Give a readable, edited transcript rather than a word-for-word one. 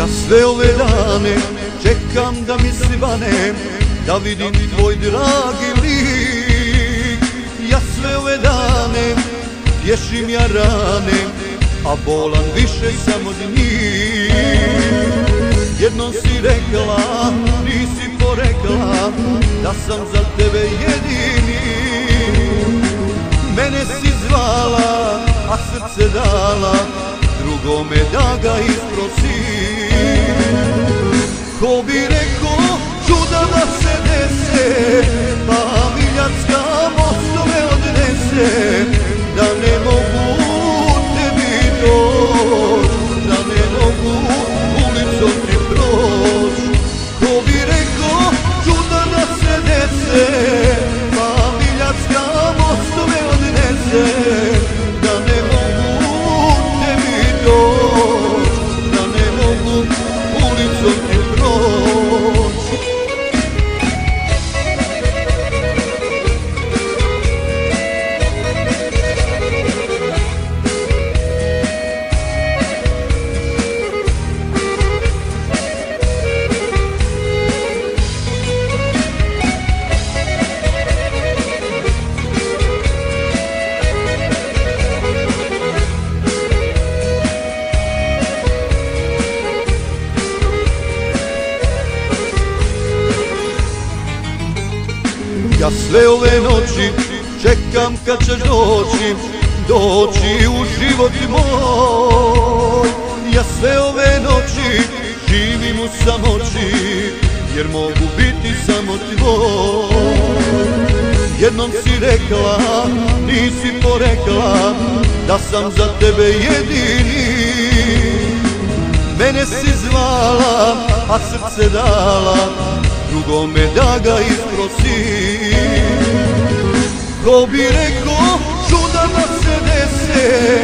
Ja sve ove dane čekam da mi svanem, da vidim tvoj dragi lik. Ja sve ove dane tješim ja rane, a bolan više sam od njih. Jednom si rekla, nisi porekla, da sam za tebe jedini. Mene si zvala, a srce dala drugome da ga isprosi. Ko bi rekao čuda da se dese, pa miljacka mostove odnese, da ne mogu tebi doć, da ne mogu ulicom ti proć. Ko bi rekao čuda da se dese, pa miljacka mostove odnese, da ne mogu tebi doć, da ne mogu ulicom ti proć. Ja sve ove noći čekam kad ćeš doći u život moj. Ja sve ove noći živim u samoći, jer mogu biti samo tvoj. Jednom si rekla, nisi porekla, da sam za tebe jedini. Mene si zvala, a srce dala drugome da ga isprosi. Ko bi rekao čuda da se dese,